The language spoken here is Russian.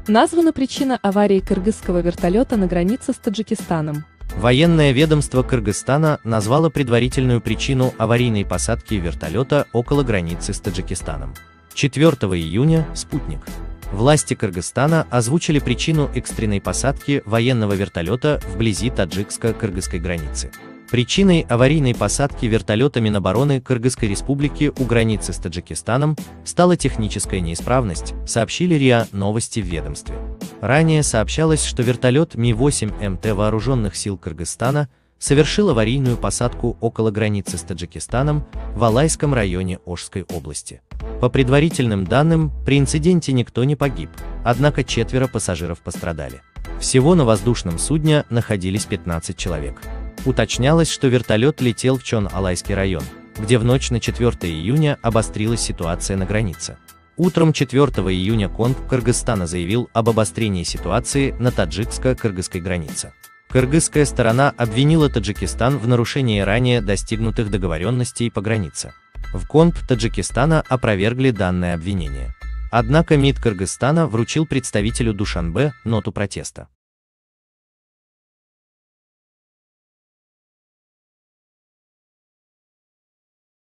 Названа причина аварии кыргызского вертолета на границе с Таджикистаном. Военное ведомство Кыргызстана назвало предварительную причину аварийной посадки вертолета около границы с Таджикистаном. 4 июня «Спутник». Власти Кыргызстана озвучили причину экстренной посадки военного вертолета вблизи таджикско-кыргызской границы. Причиной аварийной посадки вертолета Минобороны Кыргызской Республики у границы с Таджикистаном стала техническая неисправность, сообщили РИА Новости в ведомстве. Ранее сообщалось, что вертолет Ми-8 МТ Вооруженных сил Кыргызстана совершил аварийную посадку около границы с Таджикистаном в Алайском районе Ошской области. По предварительным данным, при инциденте никто не погиб, однако 4 пассажиров пострадали. Всего на воздушном судне находились 15 человек. Уточнялось, что вертолет летел в Чон-Алайский район, где в ночь на 4 июня обострилась ситуация на границе. Утром 4 июня КОН Кыргызстана заявил об обострении ситуации на таджикско-кыргызской границе. Кыргызская сторона обвинила Таджикистан в нарушении ранее достигнутых договоренностей по границе. В КОНП Таджикистана опровергли данное обвинение. Однако МИД Кыргызстана вручил представителю Душанбе ноту протеста.